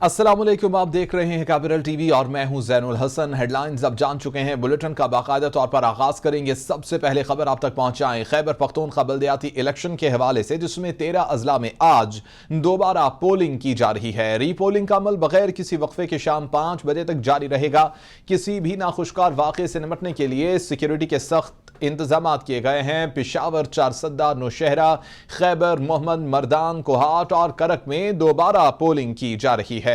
अस्सलाम वालेकुम, आप देख रहे हैं कैपिटल टीवी और मैं हूं ज़ैनुल हसन। हेडलाइंस अब जान चुके हैं, बुलेटिन का बाकायदा तौर पर आगाज करेंगे। सबसे पहले खबर आप तक पहुंचाएं खैबर पख्तूनख्वा बल्दियाती इलेक्शन के हवाले से, जिसमें 13 अजला में आज दोबारा पोलिंग की जा रही है। रीपोलिंग का अमल बगैर किसी वक्फे के शाम 5 बजे तक जारी रहेगा। किसी भी नाखुशकार वाक़े से निपटने के लिए सिक्योरिटी के सख्त इंतजामात किए गए हैं। पिशावर, चारसद्दा, नौशहरा, खैबर, मोहम्मद मर्दान, कोहाट और करक में दोबारा पोलिंग की जा रही है।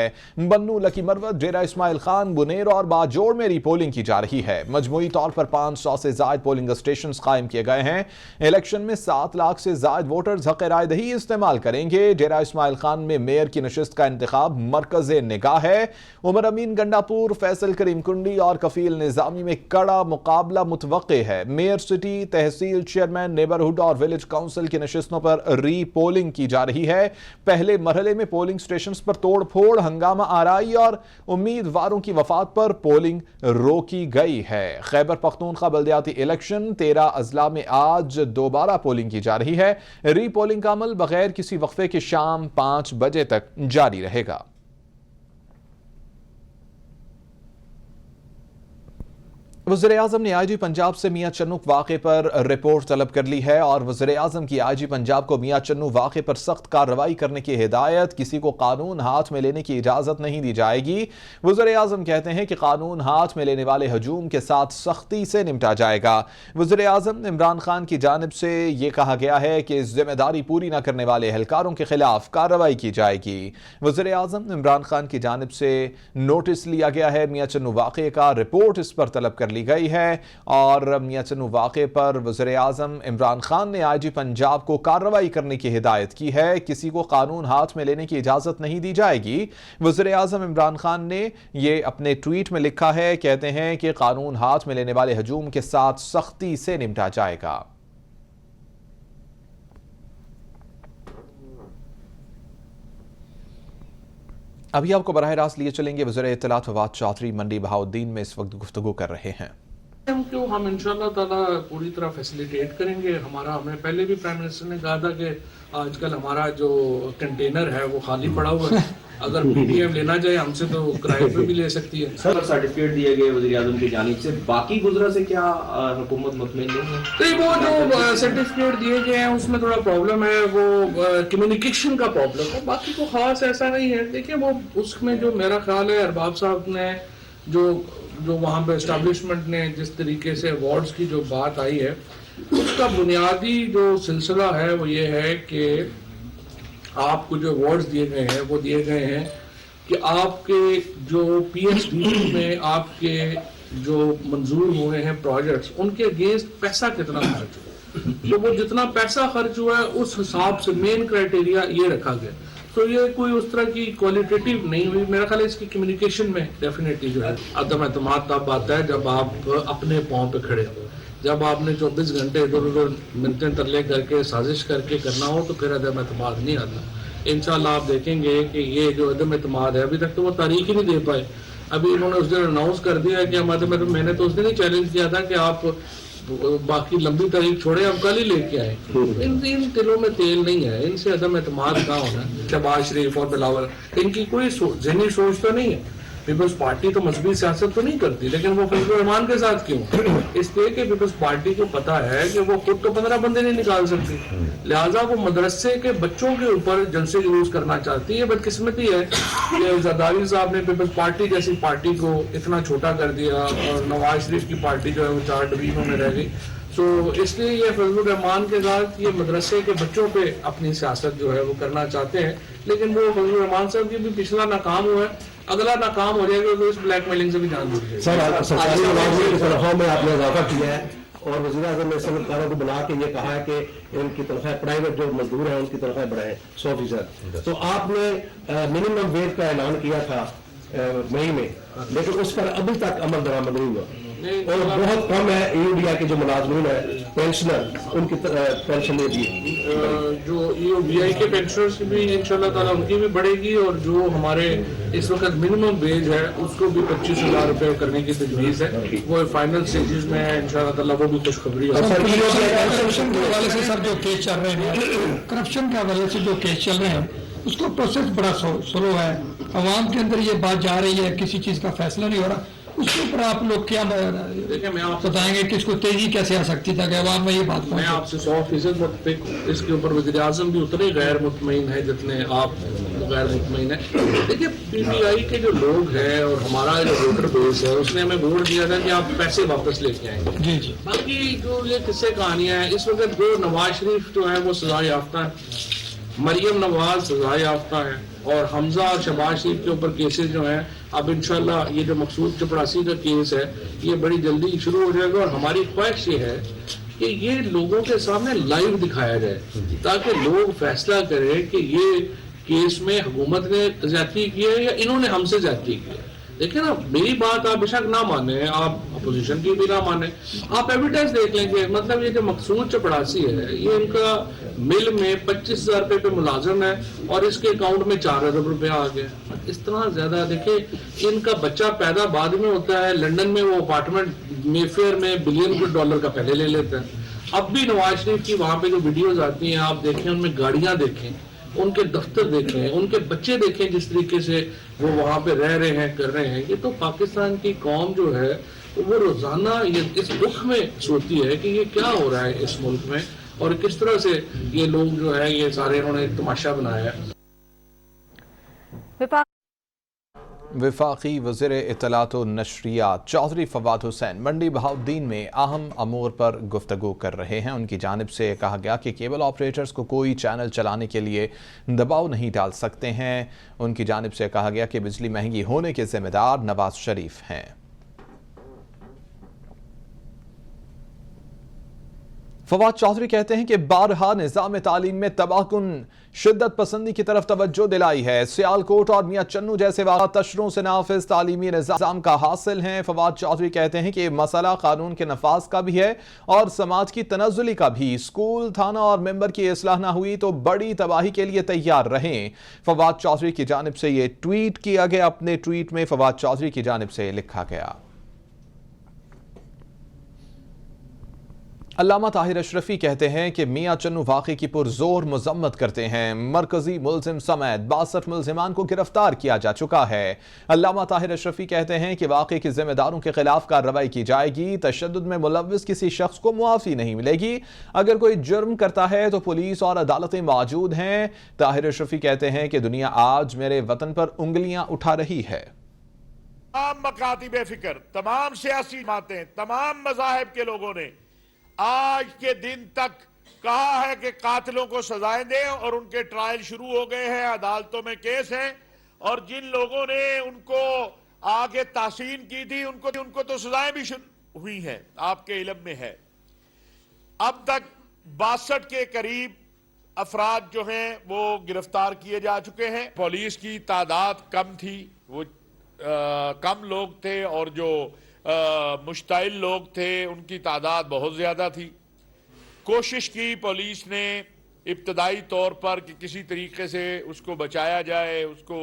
बन्नू, लकी मरवत, डेरा इस्माइल खान, बुनेर और बाजोड़ में रीपोलिंग की जा रही है। मजमूई तौर पर 500 से जायद पोलिंग स्टेशन कायम किए गए हैं। इलेक्शन में 7 लाख से जायद वोटर्स हक़ राय दही इस्तेमाल करेंगे। डेरा इस्माइल खान में मेयर की नशिस्त का इंतखाब मरकज़ निगाह है। उमर अमीन गंडापुर, फैसल करीम कुंडी और कफील निजामी में कड़ा मुकाबला मुतवक्के है। मेयर सिटी, तहसील चेयरमैन, नेबरहुड और विलेज काउंसिल की नशिस्तों पर री पोलिंग की जा रही है। पहले मरहले में पोलिंग स्टेशंस पर तोड़ फोड़, हंगामा आराई और उम्मीदवारों की वफात पर पोलिंग रोकी गई है। खैबर पख्तूनख्वा बल्दियाती इलेक्शन 13 अजला में आज दोबारा पोलिंग की जा रही है। री पोलिंग का अमल बगैर किसी वक्फे के शाम 5 बजे तक जारी रहेगा। वज़ीर-ए-आज़म ने आई.जी. पंजाब से मियां चन्नू वाक़े पर रिपोर्ट तलब कर ली है और वज़ीर-ए-आज़म की आई.जी. पंजाब को मियां चन्नू वाक़े पर सख्त कार्रवाई करने की हिदायत। किसी को कानून हाथ में लेने की इजाज़त नहीं दी जाएगी। वज़ीर-ए-आज़म कहते हैं कि कानून हाथ में लेने वाले हजूम के साथ सख्ती से निपटा जाएगा। वज़ीर-ए-आज़म इमरान खान की जानिब से ये कहा गया है कि जिम्मेदारी पूरी न करने वाले एहलकारों के खिलाफ कार्रवाई की जाएगी। वज़ीर-ए-आज़म इमरान खान की जानिब से नोटिस लिया गया है। मियां चन्नू वाक़े का रिपोर्ट इस पर तलब कर ली गई है और मियां चन्नू वाक़े पर वज़ीर-ए-आज़म इमरान खान ने आई.जी. पंजाब को कार्रवाई करने की हिदायत की है। किसी को कानून हाथ में लेने की इजाज़त नहीं दी जाएगी। वज़ीर-ए-आज़म इमरान खान ने ये अपने ट्वीट में लिखा है। कहते हैं कि कानून हाथ में लेने वाले हजूम के साथ सख्ती से निपटा जाएगा। अभी आपको बराह रास्त लिए चलेंगे। वज़ीर इत्तलात फवाद चौधरी मंडी बहाउद्दीन में इस वक्त गुफ्तगू कर रहे हैं। हम इंशाअल्लाह ताला पूरी तरह फैसिलिटेट करेंगे। हमें पहले भी प्राइम मिनिस्टर ने कहा था कि आजकल हमारा जो कंटेनर है वो खाली पड़ा हुआ है। अगर पीडीएम लेना चाहे हमसे तो किराए पे भी ले सकती है। सर, सर्टिफिकेट दिए गए वज़ीर-ए-आज़म की जानिब से, बाकी गुजरा से क्या हुकूमत मुतमईन नहीं है? तो वो जो सर्टिफिकेट दिए गए हैं उसमें थोड़ा प्रॉब्लम है, वो कम्युनिकेशन का प्रॉब्लम है। बाकी को खास ऐसा नहीं है। देखिए वो उसमें जो मेरा ख्याल है अरबाब साहब ने जो वहाँ पे एस्टेब्लिशमेंट ने जिस तरीके से अवार्ड्स की जो बात आई है, उसका बुनियादी जो सिलसिला है वो ये है कि आपको जो अवार्ड्स दिए गए हैं वो दिए गए हैं कि आपके जो पीएचडी में आपके जो मंजूर हुए हैं प्रोजेक्ट्स, उनके अगेंस्ट पैसा कितना खर्च हुआ। तो वो जितना पैसा खर्च हुआ है उस हिसाब से मेन क्राइटेरिया ये रखा गया। तो ये कोई उस तरह की क्वालिटेटिव नहीं हुई। मेरा ख्याल है इसकी कम्युनिकेशन में डेफिनेटली जो है अदम एतमाद तब आता है जब आप अपने पाँव पे खड़े हो। जब आपने 24 घंटे इधर उधर मिलते तरले करके साजिश करके करना हो तो फिर अदम एतमाद नहीं आता। इंशाल्लाह आप देखेंगे कि ये जो अदम एतमाद है, अभी तक तो वो तारीख ही नहीं दे पाए। अभी इन्होंने उस दिन अनाउंस कर दिया कि हम अदम, मैंने तो उस दिन ही चैलेंज किया था कि आप बाकी लंबी तारीख छोड़े, अब कल ही लेके आए। इन दिलों में तेल नहीं है, इनसे अदम एतमाद का होना। शहबाज शरीफ और बिलावल, इनकी कोई ज़हनी सोच तो नहीं है। पीपल्स पार्टी तो मजहबी सियासत तो नहीं करती, लेकिन वो फजल रहमान के साथ क्यों? इसलिए कि पीपल्स पार्टी को पता है कि वो खुद तो 15 बंदे नहीं निकाल सकती, लिहाजा वो मदरसे के बच्चों के ऊपर जलसे जुलूस करना चाहती है। बदकिस्मती है कि जरदारी साहब ने पीपल्स पार्टी जैसी पार्टी को इतना छोटा कर दिया और नवाज शरीफ की पार्टी जो है वो 4 डिवीजनों में रह गई। तो इसलिए ये फजल रहमान के साथ ये मदरसे के बच्चों पे अपनी सियासत जो है वो करना चाहते हैं। लेकिन वो फजल रहमान साहब की भी पिछला नाकाम हुआ है, अगला नाकाम हो जाएगा तो इस ब्लैकमेलिंग से भी जान दूर सर, सरकारी मुलाजिमों की तनख्वाह में आपने इजाफा किया है और वज़ीर-ए-आज़म ने सनअतकारों को बुला के ये कहा है कि इनकी तनख्वाह, प्राइवेट जो मजदूर हैं उनकी तनख्वाह बढ़ाएं 100%। तो आपने मिनिमम वेज का ऐलान किया था मई में, लेकिन उस पर अभी तक अमल दरामद नहीं हुआ और बहुत कम है ईओडीआई के जो मुलाजमीन है पेंशनर, उनकी पेंशन दे दी। जो ईओडीआई के पेंशनर्स की भी इंशाल्लाह ताला उनकी भी बढ़ेगी और जो हमारे इस वक्त मिनिमम वेज है उसको भी 25,000 रुपए करने की तजवीज़ है। वो फाइनल स्टेजेस में है, इंशाल्लाह ताला वो भी खुशखबरी है। करप्शन के हवाले से सर जो केस चल रहे हैं, करप्शन के हवाले से जो केस चल रहे हैं اس کا پروسیس بڑا سلو ہے. عوام کے اندر یہ بات جا رہی ہے کسی چیز کا فیصلہ نہیں ہو رہا. اس کے اوپر آپ لوگ کیا بتائیں گے کہ اس کو تیزی کیسے آ سکتی تاکہ عوام میں یہ بات میں آپ سے 100% متفق ہوں. اس کے اوپر وزیر اعظم بھی اتنے غیر مطمئن ہے جتنے آپ غیر مطمئن ہیں. دیکھیے پی ٹی آئی کے جو لوگ ہیں اور ہمارا جو ووٹر بیس ہے اس نے ہمیں ووٹ دیا تھا کہ آپ پیسے واپس لے کے آئیں گے. جی جی. باقی جو یہ قصے کہانیاں ہیں اس وقت جو نواز شریف جو ہے وہ سزا یافتہ ہے, مریم نواز سزا یافتہ ہے, اور حمزہ اور شہباز شریف کے اوپر کیسز جو ہیں اب انشاءاللہ یہ جو مقصود چپڑاسی کا کیس ہے یہ بڑی جلدی شروع ہو جائے گا. اور ہماری خواہش یہ ہے کہ یہ لوگوں کے سامنے لائیو دکھایا جائے تاکہ لوگ فیصلہ کریں کہ یہ کیس میں حکومت نے زیادتی کی ہے یا انہوں نے ہم سے زیادتی کی ہے. دیکھیں نا, میری بات آپ بے شک نہ مانیں, آپ اپوزیشن کی بھی نہ مانیں, آپ ایویڈنس دیکھ لیں گے. مطلب یہ جو مقصود چپڑاسی ہے یہ ان کا مل میں 25,000 روپے پہ ملازم ہے اور اس کے اکاؤنٹ میں 4 ارب روپیہ آ گیا. اس طرح زیادہ دیکھیں ان کا بچہ پیدا بعد میں ہوتا ہے, لنڈن میں وہ اپارٹمنٹ مے فیئر میں $1 بلین کا پہلے لے لیتا ہے. اب بھی نواز شریف کی وہاں پہ جو ویڈیوز آتی ہیں آپ دیکھیں, ان میں گاڑیاں دیکھیں, ان کے دفتر دیکھیں, ان کے بچے دیکھیں جس طریقے سے وہ وہاں پہ رہ رہے ہیں, کر رہے ہیں. یہ تو پاکستان کی قوم جو ہے وہ روزانہ یہ اس دکھ میں سوچتی ہے کہ یہ کیا ہو رہا ہے اس ملک میں اور کس طرح سے یہ لوگ جو ہے یہ سارے انہوں نے تماشا بنایا ہے. وفاقی وزیر اطلاعات و نشریات چودھری فواد حسین منڈی بہاؤالدین میں اہم امور پر گفتگو کر رہے ہیں. ان کی جانب سے کہا گیا کہ کیبل آپریٹرز کو کوئی چینل چلانے کے لیے دباؤ نہیں ڈال سکتے ہیں. ان کی جانب سے کہا گیا کہ بجلی مہنگی ہونے کے ذمہ دار نواز شریف ہیں. فواد چودھری کہتے ہیں کہ بارہا نظام تعلیم میں تباہ کن شدت پسندی کی طرف توجہ دلائی ہے. سیالکوٹ اور میاں چنو جیسے واقعات تشروں سے نافذ تعلیمی نظام کا حاصل ہیں. فواد چودھری کہتے ہیں کہ یہ مسئلہ قانون کے نفاذ کا بھی ہے اور سماج کی تنزلی کا بھی. اسکول, تھانہ اور ممبر کی اصلاح نہ ہوئی تو بڑی تباہی کے لیے تیار رہیں. فواد چودھری کی جانب سے یہ ٹویٹ کیا گیا. اپنے ٹویٹ میں فواد چودھری کی جانب سے لکھا گیا. علامہ طاہر اشرفی کہتے ہیں کہ میاں چنو واقعے کی پرزور مذمت کرتے ہیں. مرکزی ملزم سمیت 62 ملزمان کو گرفتار کیا جا چکا ہے. علامہ طاہر اشرفی کہتے ہیں کہ واقعے کے ذمہ داروں کے خلاف کارروائی کی جائے گی. تشدد میں ملوث کسی شخص کو معافی نہیں ملے گی. اگر کوئی جرم کرتا ہے تو پولیس اور عدالتیں موجود ہیں. طاہر اشرفی کہتے ہیں کہ دنیا آج میرے وطن پر انگلیاں اٹھا رہی ہے. تمام مکاتب فکر, تمام سیاسی جماعتیں, تمام مذاہب کے لوگوں نے آج کے دن تک کہا ہے کہ قاتلوں کو سزائیں دیں اور ان کے ٹرائل شروع ہو گئے ہیں, عدالتوں میں کیس ہیں, اور جن لوگوں نے ان کو آگے تحسین کی تھی ان کو تو سزائیں بھی شروع ہوئی ہیں, آپ کے علم میں ہے. اب تک 62 کے قریب افراد جو ہیں وہ گرفتار کیے جا چکے ہیں. پولیس کی تعداد کم تھی, وہ کم لوگ تھے, اور جو مشتعل لوگ تھے ان کی تعداد بہت زیادہ تھی. کوشش کی پولیس نے ابتدائی طور پر کہ کسی طریقے سے اس کو بچایا جائے, اس کو.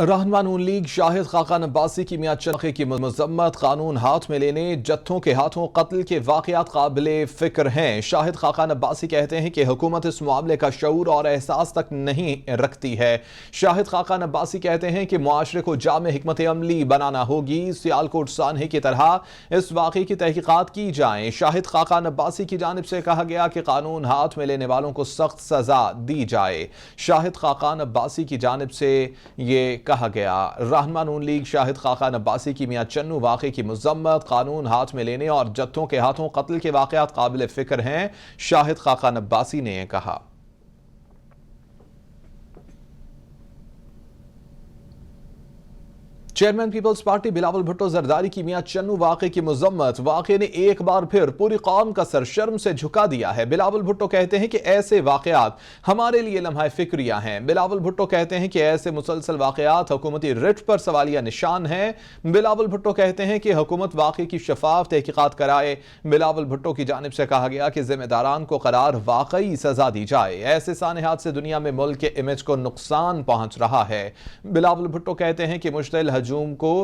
رہنما نون لیگ شاہد خاقان عباسی کی میاں چنو کی مذمت. قانون ہاتھ میں لینے جتھوں کے ہاتھوں قتل کے واقعات قابل فکر ہیں. شاہد خاقان عباسی کہتے ہیں کہ حکومت اس معاملے کا شعور اور احساس تک نہیں رکھتی ہے. شاہد خاقان عباسی کہتے ہیں کہ معاشرے کو جامع حکمت عملی بنانا ہوگی. سیالکوٹ سانحے کی طرح اس واقعے کی تحقیقات کی جائیں. شاہد خاقان عباسی کی جانب سے کہا گیا کہ قانون ہاتھ میں لینے والوں کو سخت سزا دی جائے. شاہد خاقان عباسی کی جانب سے یہ کہا گیا. رہنما نون لیگ شاہد خاقان عباسی کی میاں چنو واقعے کی مذمت. قانون ہاتھ میں لینے اور جتھوں کے ہاتھوں قتل کے واقعات قابل فکر ہیں. شاہد خاقان عباسی نے کہا. چیئرمین پیپلز پارٹی بلاول بھٹو زرداری کی میاں چنو واقعے کی مذمت. واقعے نے ایک بار پھر پوری قوم کا سر شرم سے جھکا دیا ہے. بلاول بھٹو کہتے ہیں کہ ایسے واقعات ہمارے لیے لمحہ فکریہ ہیں. بلاول بھٹو کہتے ہیں کہ ایسے مسلسل واقعات حکومتی رٹ پر سوالیہ نشان ہیں. بلاول بھٹو کہتے ہیں کہ حکومت واقعے کی شفاف تحقیقات کرائے. بلاول بھٹو کی جانب سے کہا گیا کہ ذمہ داران کو قرار واقعی سزا دی جائے. ایسے سانحات سے دنیا میں ملک کے امیج کو نقصان پہنچ رہا ہے. بلاول بھٹو کہتے ہیں کہ مشتعل ہجوم کو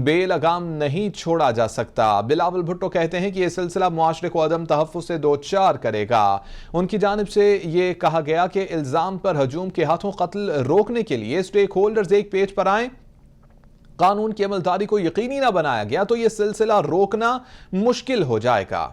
بے لگام نہیں چھوڑا جا سکتا۔ بلاول بھٹو کہتے ہیں کہ یہ سلسلہ معاشرے کو عدم تحفظ سے دوچار کرے گا۔ ان کی جانب سے یہ کہا گیا کہ الزام پر ہجوم کے ہاتھوں قتل روکنے کے لیے اسٹیک ہولڈرز ایک پیج پر آئیں، قانون کی عملداری کو یقینی نہ بنایا گیا تو یہ سلسلہ روکنا مشکل ہو جائے گا۔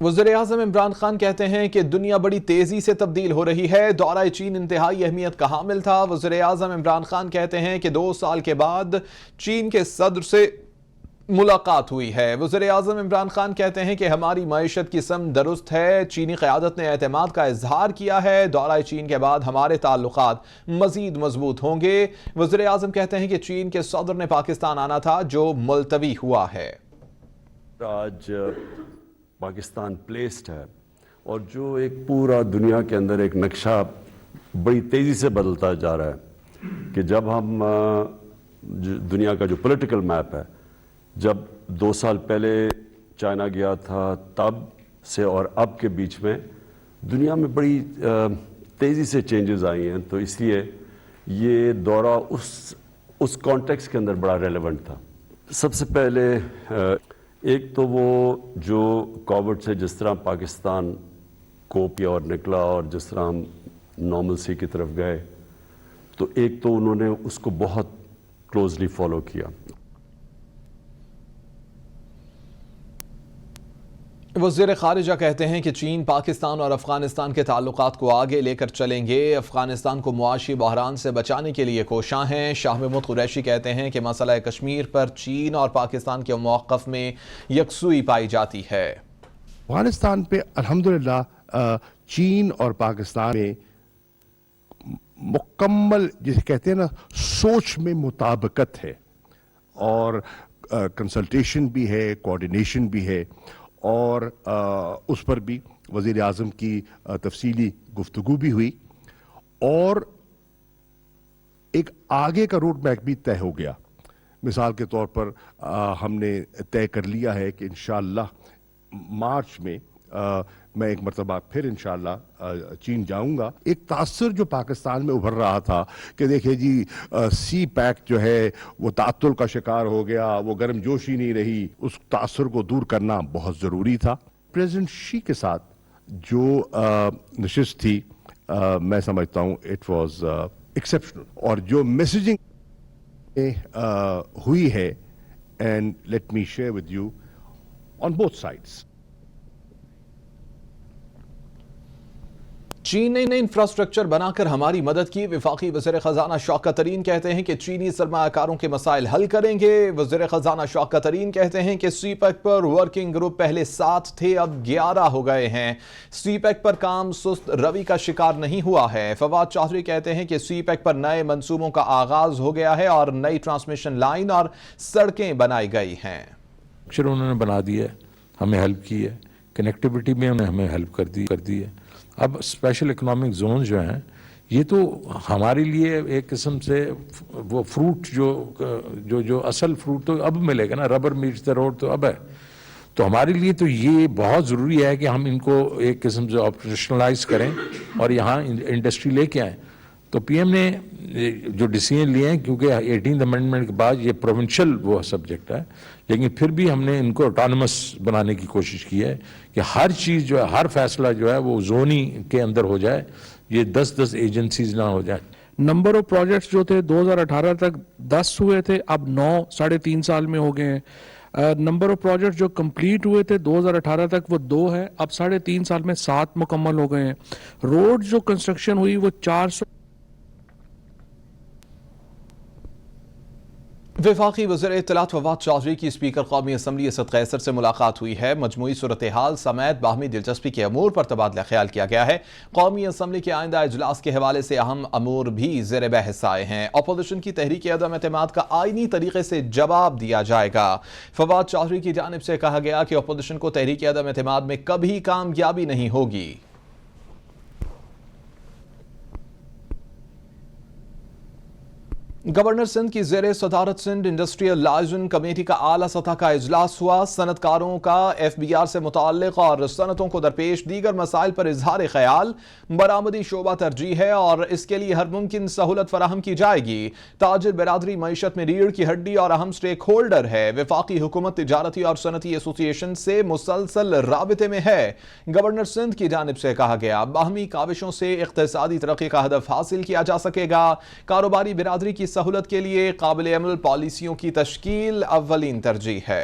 وزیراعظم عمران خان کہتے ہیں کہ دنیا بڑی تیزی سے تبدیل ہو رہی ہے، دورہ چین انتہائی اہمیت کا حامل تھا۔ وزیراعظم عمران خان کہتے ہیں کہ 2 سال کے بعد چین کے صدر سے ملاقات ہوئی ہے۔ وزیراعظم عمران خان کہتے ہیں کہ ہماری معیشت کی سمت درست ہے، چینی قیادت نے اعتماد کا اظہار کیا ہے، دورہ چین کے بعد ہمارے تعلقات مزید مضبوط ہوں گے۔ وزیراعظم کہتے ہیں کہ چین کے صدر نے پاکستان آنا تھا جو ملتوی ہوا ہے۔ آج پاکستان پلیسڈ ہے اور جو ایک پورا دنیا کے اندر ایک نقشہ بڑی تیزی سے بدلتا جا رہا ہے کہ جب ہم دنیا کا جو پولیٹیکل میپ ہے، جب 2 سال پہلے چائنا گیا تھا تب سے اور اب کے بیچ میں دنیا میں بڑی تیزی سے چینجز آئی ہیں، تو اس لیے یہ دورہ اس کانٹیکس کے اندر بڑا ریلیونٹ تھا۔ سب سے پہلے ایک تو وہ جو کووڈ سے جس طرح پاکستان کوپ اور نکلا اور جس طرح ہم نارملسی کی طرف گئے، تو ایک تو انہوں نے اس کو بہت کلوزلی فالو کیا۔ وزیر خارجہ کہتے ہیں کہ چین پاکستان اور افغانستان کے تعلقات کو آگے لے کر چلیں گے، افغانستان کو معاشی بحران سے بچانے کے لیے کوشاں ہیں۔ شاہ محمود قریشی کہتے ہیں کہ مسئلہ کشمیر پر چین اور پاکستان کے موقف میں یکسوئی پائی جاتی ہے۔ افغانستان پہ الحمدللہ چین اور پاکستان میں مکمل جسے کہتے ہیں نا سوچ میں مطابقت ہے، اور کنسلٹیشن بھی ہے، کوارڈینیشن بھی ہے، اور اس پر بھی وزیر اعظم کی تفصیلی گفتگو بھی ہوئی، اور ایک آگے کا روڈ میپ بھی طے ہو گیا۔ مثال کے طور پر ہم نے طے کر لیا ہے کہ انشاءاللہ مارچ میں میں ایک مرتبہ پھر انشاءاللہ چین جاؤں گا۔ ایک تاثر جو پاکستان میں ابھر رہا تھا کہ دیکھیں جی سی پیک جو ہے وہ تعطل کا شکار ہو گیا، وہ گرم جوشی نہیں رہی، اس تاثر کو دور کرنا بہت ضروری تھا۔ پریزیڈنٹ شی کے ساتھ جو نشست تھی میں سمجھتا ہوں اٹ واز ایکسیپشنل، اور جو میسیجنگ ہوئی ہے، and let me share with you on both sides. چین نے انفراسٹرکچر بنا کر ہماری مدد کی، وفاقی وزیر خزانہ شوکت ترین کہتے ہیں کہ چینی سرمایہ کاروں کے مسائل حل کریں گے۔ وزیر خزانہ شوکت ترین کہتے ہیں کہ سی پیک پر ورکنگ گروپ پہلے 7 تھے اب 11 ہو گئے ہیں، سی پیک پر کام سست روی کا شکار نہیں ہوا ہے۔ فواد چودھری کہتے ہیں کہ سی پیک پر نئے منصوبوں کا آغاز ہو گیا ہے اور نئی ٹرانسمیشن لائن اور سڑکیں بنائی گئی ہیں۔ انہوں نے بنا دی ہے، ہمیں ہیلپ کی ہے، کنیکٹیوٹی میں انہیں ہمیں ہیلپ کر دی ہے۔ اب اسپیشل اکنامک زون جو ہیں یہ تو ہمارے لیے ایک قسم سے وہ فروٹ جو اصل فروٹ تو اب ملے گا نا، ربر میٹس دا روڈ تو اب ہے، تو ہمارے لیے تو یہ بہت ضروری ہے کہ ہم ان کو ایک قسم سے آپریشنلائز کریں اور یہاں انڈسٹری لے کے آئیں۔ تو پی ایم نے جو ڈیسیژن لیے ہیں، کیونکہ 18 امینڈمنٹ کے بعد یہ پروونشل وہ سبجیکٹ ہے، لیکن پھر بھی ہم نے ان کو اٹانومس بنانے کی کوشش کی ہے کہ ہر چیز جو ہے، ہر فیصلہ جو ہے وہ زونی کے اندر ہو جائے، یہ 10 ایجنسیز نہ ہو جائیں۔ نمبر آف پروجیکٹس جو تھے 2018 تک 10 ہوئے تھے، اب 9 3.5 سال میں ہو گئے ہیں۔ نمبر آف پروجیکٹس جو کمپلیٹ ہوئے تھے 2018 تک وہ 2 ہے، اب 3.5 سال میں 7 مکمل ہو گئے ہیں۔ روڈ جو کنسٹرکشن ہوئی وہ 400۔ وفاقی وزیر اطلاعات فواد چودھری کی اسپیکر قومی اسمبلی اسد قیصر سے ملاقات ہوئی ہے، مجموعی صورتحال سمیت باہمی دلچسپی کے امور پر تبادلہ خیال کیا گیا ہے۔ قومی اسمبلی کے آئندہ اجلاس کے حوالے سے اہم امور بھی زیر بحث آئے ہیں۔ اپوزیشن کی تحریک عدم اعتماد کا آئینی طریقے سے جواب دیا جائے گا۔ فواد چودھری کی جانب سے کہا گیا کہ اپوزیشن کو تحریک عدم اعتماد میں کبھی کامیابی نہیں ہوگی۔ गवर्नर सिंध की ज़ेरे सदारत सिंध इंडस्ट्रियल लाइजन कमेटी का आला सतह का इजलास हुआ। सनतकारों का FBR से मुताल्लिक और सनतों को दरपेश दीगर मसाइल पर इजहार ख्याल। बरामदी शोबा तरजीह है और इसके लिए हर मुमकिन सहूलत फराहम की जाएगी। ताजिर बिरादरी मईशत में रीढ़ की हड्डी और अहम स्टेक होल्डर है। वफाकी हुकूमत तिजारती और सनती एसोसिएशन से मुसलसल राबिते में है। गवर्नर सिंध की जानिब से कहा गया, बाहमी काविशों से इक़्तिसादी तरक्की का हदफ हासिल किया जा सकेगा। कारोबारी बिरादरी की सहूलत के लिए काबिल अमल पॉलिसियों की तश्कील अव्वलीन तरजीह है।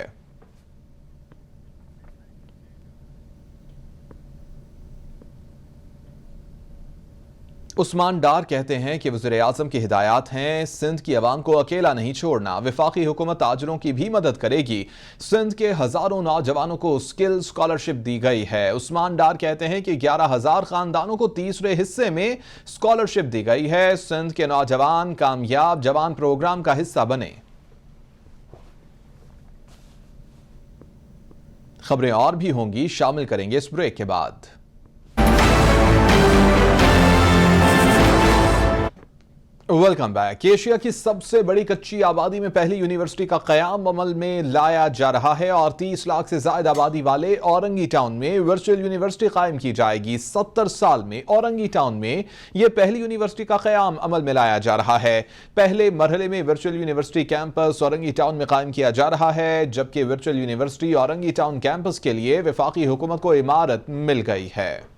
उस्मान डार कहते हैं कि वज़ीर आज़म की हिदायत हैं, सिंध की अवाम को अकेला नहीं छोड़ना। वफाकी हुकूमत ताजरों की भी मदद करेगी। सिंध के हज़ारों नौजवानों को स्किल स्कॉलरशिप दी गई है। उस्मान डार कहते हैं कि 11,000 खानदानों को तीसरे हिस्से में स्कॉलरशिप दी गई है। सिंध के नौजवान कामयाब जवान प्रोग्राम का हिस्सा बने। खबरें और भी होंगी, शामिल करेंगे इस ब्रेक के बाद। Welcome back. एशिया की सबसे बड़ी कच्ची आबादी में पहली यूनिवर्सिटी का क़याम अमल में लाया जा रहा है और 30 लाख से ज्यादा आबादी वाले औरंगी टाउन में वर्चुअल यूनिवर्सिटी कायम की जाएगी। 70 साल में औरंगी टाउन में यह पहली यूनिवर्सिटी का क़याम अमल में लाया जा रहा है। पहले मरहले में virtual university campus Orangi town में कायम किया जा रहा है, जबकि virtual university Orangi town campus के लिए वफाकी हुकूमत को इमारत मिल गई है।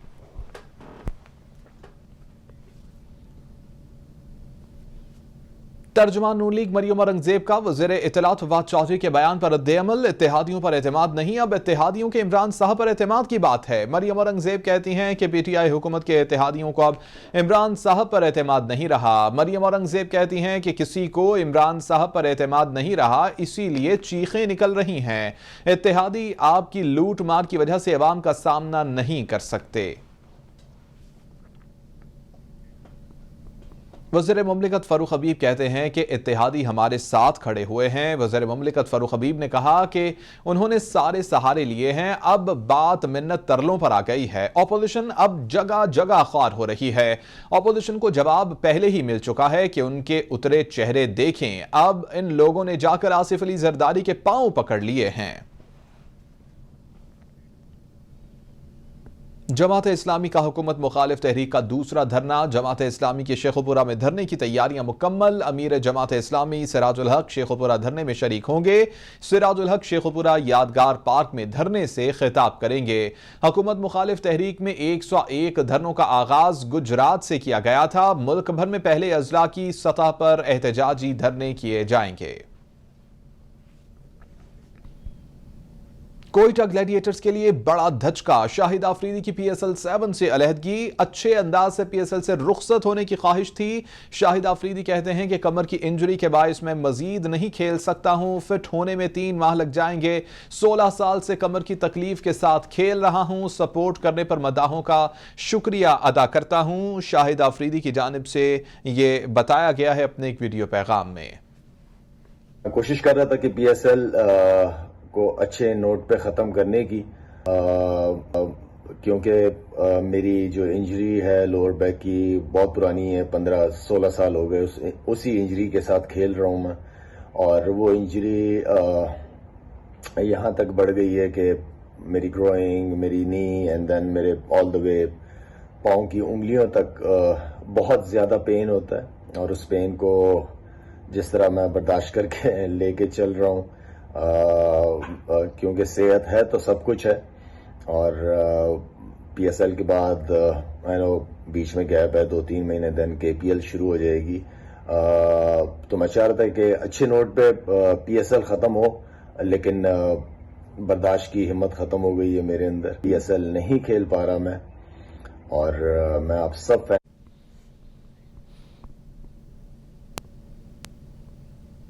तर्जुमान नून लीग मरियम औरंगजेब का वज़ीर इत्तलात फवाद चौधरी के बयान पर रद्द-ए-अमल। इत्तेहादियों पर एतमाद नहीं, अब इत्तेहादियों के इमरान साहब पर एतमाद की बात है। मरियम औरंगजेब कहती हैं कि PTI हुकूमत के इत्तेहादियों को अब इमरान साहब पर एतमाद नहीं रहा। मरियम औरंगजेब कहती हैं कि किसी को इमरान साहब पर एतमाद नहीं रहा, इसीलिए चीखें निकल रही हैं। इत्तेहादी आपकी लूट मार की वजह से अवाम का सामना नहीं कर सकते। वज़ीर मुमलिकत फ़ारूक हबीब कहते हैं कि इत्तेहादी हमारे साथ खड़े हुए हैं। वज़ीर मुमलिकत फ़ारूक हबीब ने कहा कि उन्होंने सारे सहारे लिए हैं, अब बात मिन्नत तरलों पर आ गई है। अपोजिशन अब जगह जगह ख्वार हो रही है। अपोजिशन को जवाब पहले ही मिल चुका है कि उनके उतरे चेहरे देखें। अब इन लोगों ने जाकर आसिफ अली जरदारी के पांव पकड़ लिए हैं। जमात इस्लामी का हुकूमत मुखालिफ तहरीक का दूसरा धरना। जमात इस्लामी के शेखुपुरा में धरने की तैयारियां मुकम्मल। अमीर जमात इस्लामी सिराजुल हक शेखुपुरा धरने में शरीक होंगे। सिराजुल हक शेखुपुरा यादगार पार्क में धरने से खिताब करेंगे। हुकूमत मुखालिफ तहरीक में 101 धरनों का आगाज गुजरात से किया गया था। मुल्क भर में पहले अजला की सतह पर एहतजाजी धरने किए जाएंगे। कोयटा ग्लैडिएटर्स के लिए बड़ा धचका। शाहिद आफरीदी की PSL 7 से अलहदगी। अच्छे अंदाज से PSL से रुखसत होने की ख्वाहिश थी। शाहिद आफरीदी कहते हैं कि कमर की इंजरी के बायस मैं मजीद नहीं खेल सकता हूं। फिट होने में 3 माह लग जाएंगे। 16 साल से कमर की तकलीफ के साथ खेल रहा हूं। सपोर्ट करने पर मदाहों का शुक्रिया अदा करता हूं। शाहिद आफरीदी की जानिब से ये बताया गया है अपने एक वीडियो पैगाम में। कोशिश कर रहा था कि PSL को अच्छे नोट पे ख़त्म करने की, क्योंकि मेरी जो इंजरी है लोअर बैक की बहुत पुरानी है, 15-16 साल हो गए उसी इंजरी के साथ खेल रहा हूँ मैं। और वो इंजरी यहाँ तक बढ़ गई है कि मेरी ग्रोइंग, मेरी नी एंड देन मेरे ऑल द वे पाँव की उंगलियों तक बहुत ज़्यादा पेन होता है। और उस पेन को जिस तरह मैं बर्दाश्त करके लेके चल रहा हूँ, क्योंकि सेहत है तो सब कुछ है। और PSL के बाद आई नो बीच में गैप है 2-3 महीने, देन KPL शुरू हो जाएगी। तो मैं चाह रहा था कि अच्छे नोट पे PSL ख़त्म हो, लेकिन बर्दाश्त की हिम्मत ख़त्म हो गई है मेरे अंदर। PSL नहीं खेल पा रहा मैं, और मैं आप सब